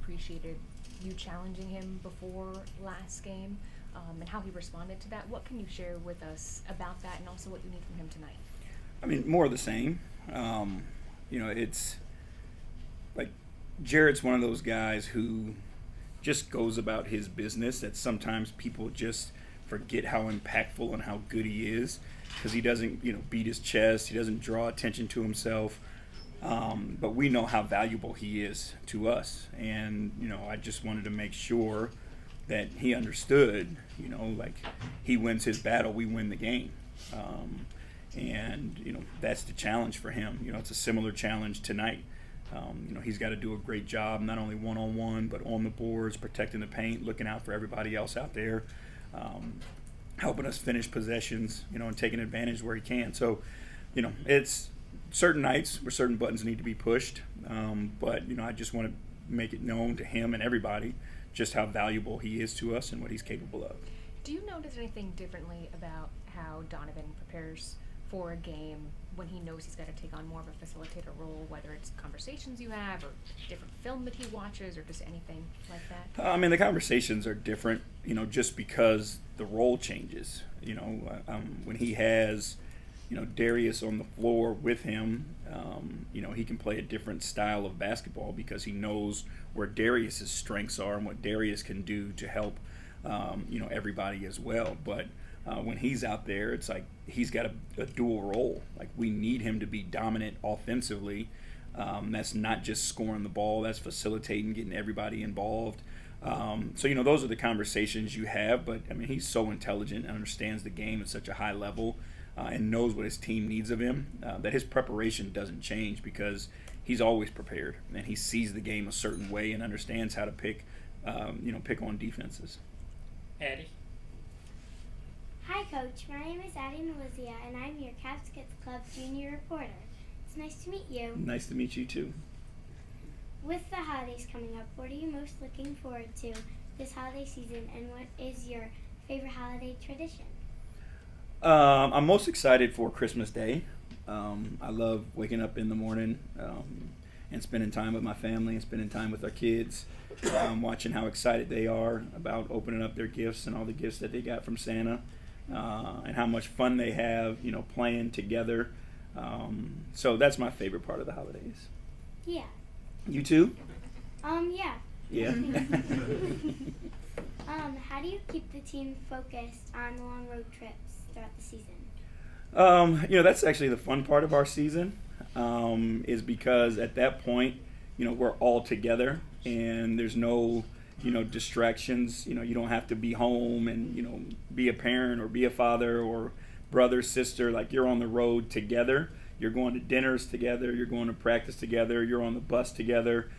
appreciated you challenging him before last game, and how he responded to that. What can you share with us about that, and also what you need from him tonight? I mean, more of the same. It's like Jarrett's one of those guys who just goes about his business that sometimes people just forget how impactful and how good he is because he doesn't, beat his chest. He doesn't draw attention to himself. But we know how valuable he is to us. And, I just wanted to make sure that he understood, like he wins his battle, we win the game. That's the challenge for him. It's a similar challenge tonight. He's got to do a great job, not only one-on-one, but on the boards, protecting the paint, looking out for everybody else out there, helping us finish possessions, and taking advantage where he can. So, it's certain nights where certain buttons need to be pushed. But I just want to make it known to him and everybody just how valuable he is to us and what he's capable of. Do you notice anything differently about how Donovan prepares for a game when he knows he's got to take on more of a facilitator role, whether it's conversations you have or different film that he watches or just anything like that? The conversations are different, just because the role changes. When he has, Darius on the floor with him, he can play a different style of basketball because he knows where Darius's strengths are and what Darius can do to help, everybody as well. But when he's out there, it's like he's got a dual role. Like we need him to be dominant offensively. That's not just scoring the ball, that's facilitating, getting everybody involved. Those are the conversations you have. But, he's so intelligent and understands the game at such a high level and knows what his team needs of him that his preparation doesn't change because he's always prepared and he sees the game a certain way and understands how to pick on defenses. Addie? Hi, Coach. My name is Addie Melizia, and I'm your Cavs Kids Club junior reporter. It's nice to meet you. Nice to meet you, too. With the holidays coming up, what are you most looking forward to this holiday season, and what is your favorite holiday tradition? I'm most excited for Christmas Day. I love waking up in the morning and spending time with my family and spending time with our kids, watching how excited they are about opening up their gifts and all the gifts that they got from Santa. And how much fun they have, playing together. So that's my favorite part of the holidays. Yeah. You too? Yeah. Yeah. How do you keep the team focused on the long road trips throughout the season? That's actually the fun part of our season, is because at that point, we're all together and there's no distractions. You don't have to be home and, be a parent or be a father or brother, sister. Like you're on the road together. You're going to dinners together. You're going to practice together. You're on the bus together.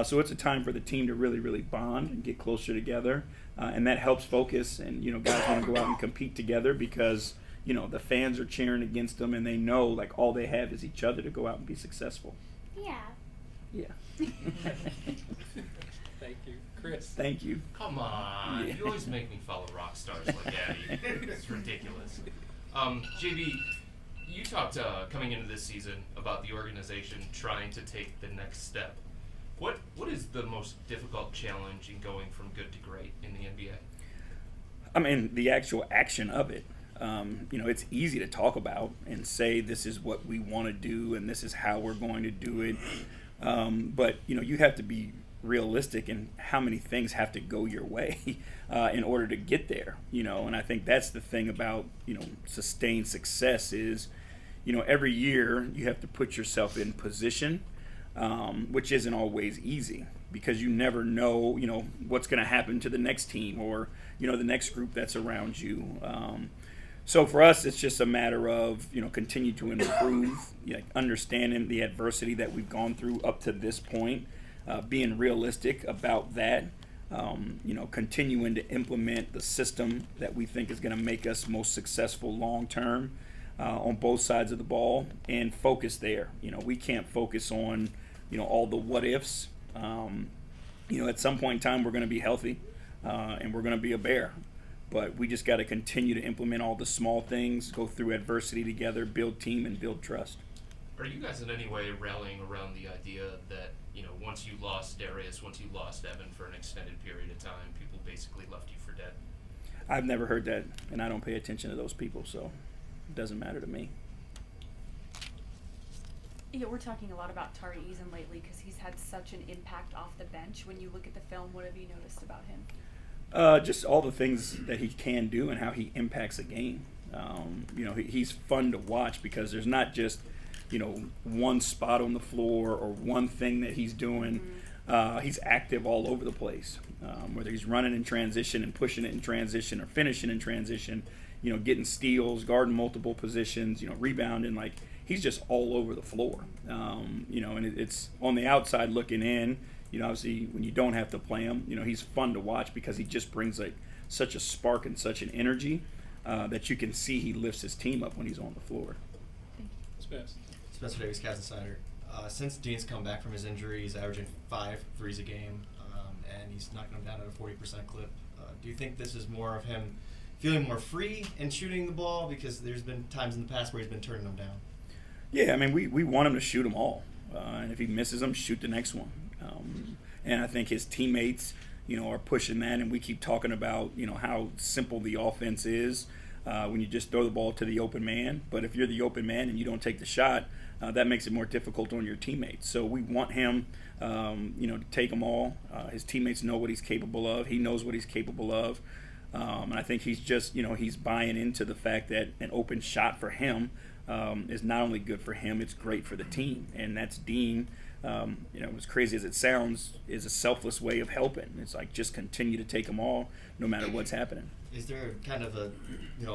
So it's a time for the team to really, really bond and get closer together. And that helps focus. And, guys want to go out and compete together because, the fans are cheering against them and they know like all they have is each other to go out and be successful. Yeah. Yeah. Thank you. Chris? Thank you. Come on. Yeah. You always make me follow rock stars like Addie. It's ridiculous. JB, you talked coming into this season about the organization trying to take the next step. What is the most difficult challenge in going from good to great in the NBA? The actual action of it. It's easy to talk about and say this is what we want to do and this is how we're going to do it. But, you have to be realistic in how many things have to go your way in order to get there, and I think that's the thing about, sustained success is, every year you have to put yourself in position, which isn't always easy because you never know, what's going to happen to the next team or, the next group that's around you. So for us, it's just a matter of, continue to improve, understanding the adversity that we've gone through up to this point, being realistic about that, continuing to implement the system that we think is going to make us most successful long term on both sides of the ball and focus there. We can't focus on, all the what ifs. At some point in time, we're going to be healthy and we're going to be a bear. But we just got to continue to implement all the small things, go through adversity together, build team, and build trust. Are you guys in any way rallying around the idea that, once you lost Darius, once you lost Evan for an extended period of time, people basically left you for dead? I've never heard that, and I don't pay attention to those people, so it doesn't matter to me. Yeah, we're talking a lot about Tari Eason lately because he's had such an impact off the bench. When you look at the film, what have you noticed about him? Just all the things that he can do and how he impacts a game. He's fun to watch because there's not just, one spot on the floor or one thing that he's doing. He's active all over the place, whether he's running in transition and pushing it in transition or finishing in transition, getting steals, guarding multiple positions, rebounding. Like, he's just all over the floor, and it's on the outside looking in. Obviously, when you don't have to play him, he's fun to watch because he just brings like such a spark and such an energy that you can see he lifts his team up when he's on the floor. Spencer Davis, Cavs Insider. Since Dean's come back from his injury, he's averaging 5 threes a game, and he's knocking them down at a 40% clip. Do you think this is more of him feeling more free and shooting the ball? Because there's been times in the past where he's been turning them down. Yeah, I mean, we want him to shoot them all. And if he misses them, shoot the next one. And I think his teammates, are pushing that. And we keep talking about, how simple the offense is when you just throw the ball to the open man. But if you're the open man and you don't take the shot, that makes it more difficult on your teammates. So we want him, to take them all. His teammates know what he's capable of. He knows what he's capable of. And I think he's just, he's buying into the fact that an open shot for him is not only good for him, it's great for the team. And that's Dean, as crazy as it sounds, is a selfless way of helping. It's like, just continue to take them all no matter what's happening. Is there kind of a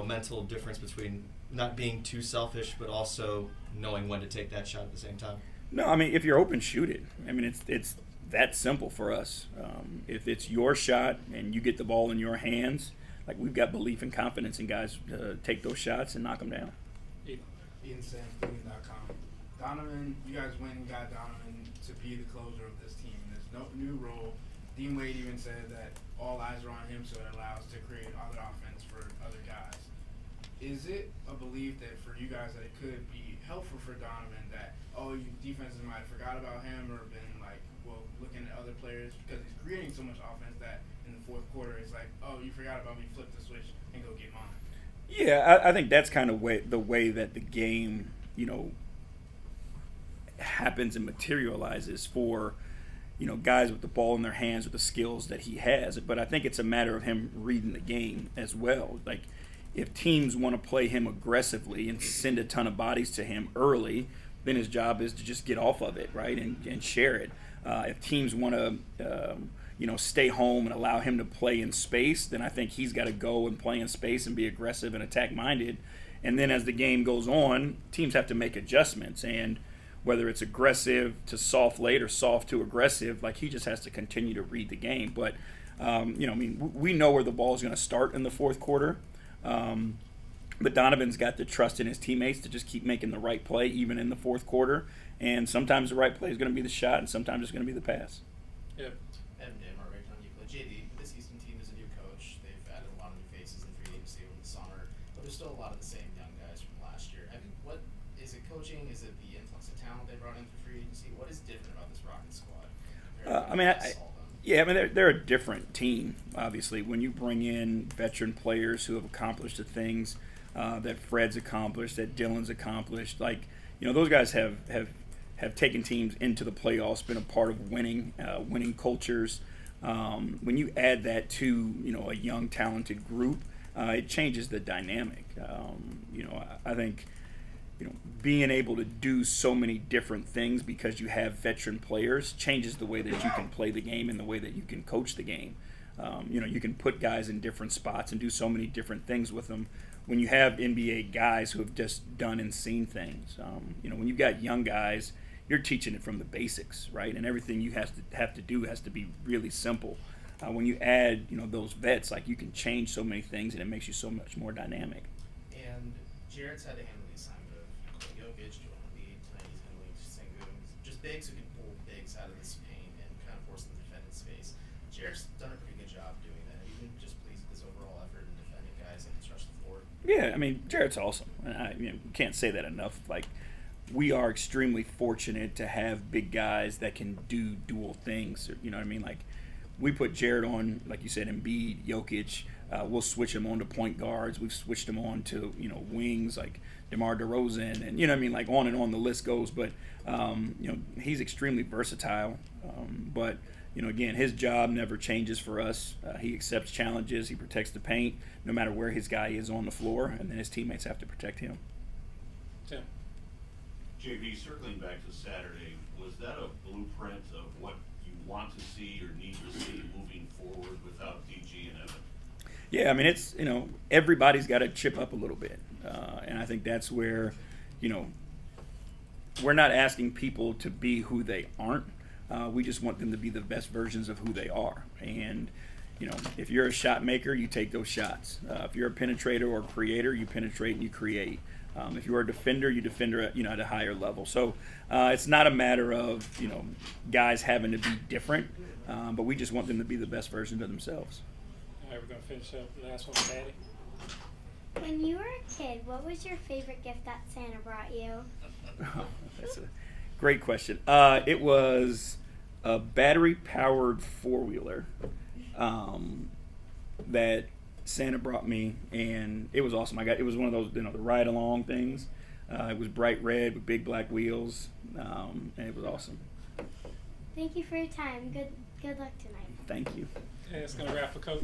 mental difference between not being too selfish but also knowing when to take that shot at the same time? No, I mean, if you're open, shoot it. I mean, it's that simple for us. If it's your shot and you get the ball in your hands, like, we've got belief and confidence in guys to take those shots and knock them down. IanSamClean.com. Donovan, you guys went and got Donovan to be the closer of this team. There's no new role. Dean Wade even said that all eyes are on him, so it allows to create other offense for other guys. Is it a belief that for you guys that it could be helpful for Donovan that, you defenses might have forgot about him or been looking at other players because he's creating so much offense that in the fourth quarter it's like, you forgot about me, flip the switch and go get mine? Yeah, I think that's kind of the way that the game, happens and materializes for, guys with the ball in their hands with the skills that he has. But I think it's a matter of him reading the game as well. Like, if teams want to play him aggressively and send a ton of bodies to him early, then his job is to just get off of it, right, and share it. If teams want to, stay home and allow him to play in space, then I think he's got to go and play in space and be aggressive and attack-minded. And then as the game goes on, teams have to make adjustments. And whether it's aggressive to soft late or soft to aggressive, like, he just has to continue to read the game. But, we know where the ball is going to start in the fourth quarter. But Donovan's got the trust in his teammates to just keep making the right play even in the fourth quarter. And sometimes the right play is going to be the shot, and sometimes it's going to be the pass. Yeah. Evan Damar, right on you. But JD, this Easton team is a new coach. They've added a lot of new faces in free agency over the summer, but there's still a lot of the same young guys from last year. What is it? Coaching? Is it the influx of talent they brought in for free agency? What is different about this Rocket squad? They're a different team. Obviously, when you bring in veteran players who have accomplished the things that Fred's accomplished, that Dylan's accomplished, those guys have taken teams into the playoffs, been a part of winning cultures. When you add that to, a young, talented group, it changes the dynamic. I think, being able to do so many different things because you have veteran players changes the way that you can play the game and the way that you can coach the game. You can put guys in different spots and do so many different things with them. When you have NBA guys who have just done and seen things, when you've got young guys, you're teaching it from the basics, right? And everything you have to do has to be really simple. When you add, those vets, you can change so many things, and it makes you so much more dynamic. And Jarrett's had to handle the assignment of Jokic, Joel Embiid. Tonight he's handling Sengun. Just bigs who can pull bigs out of this paint and kind of force them to defend in space. Jarrett's done a pretty good job doing that. You've been just pleased with his overall effort in defending guys that can stretch the floor. Yeah, I mean, Jarrett's awesome. And I can't say that enough. we are extremely fortunate to have big guys that can do dual things. You know what I mean? Like, we put Jared on, like you said, Embiid, Jokic. We'll switch him on to point guards. We've switched him on to, wings like DeMar DeRozan, and, what I mean, like, on and on the list goes. But, he's extremely versatile. But, again, his job never changes for us. He accepts challenges. He protects the paint no matter where his guy is on the floor, and then his teammates have to protect him. Tim. JB, circling back to Saturday, was that a blueprint of what you want to see or need to see moving forward without DG and Evan? Yeah, I mean, it's, everybody's got to chip up a little bit. And I think that's where, we're not asking people to be who they aren't. We just want them to be the best versions of who they are. And, if you're a shot maker, you take those shots. If you're a penetrator or creator, you penetrate and you create. If you're a defender, you defend at a higher level. So it's not a matter of, guys having to be different, but we just want them to be the best version of themselves. All right, we're going to finish up. Last one, Patty. When you were a kid, what was your favorite gift that Santa brought you? That's a great question. It was a battery-powered four-wheeler that Santa brought me, and it was awesome. It was one of those, the ride-along things. It was bright red with big black wheels, and it was awesome. Thank you for your time. Good luck tonight. Thank you. Okay, that's going to wrap for Coach.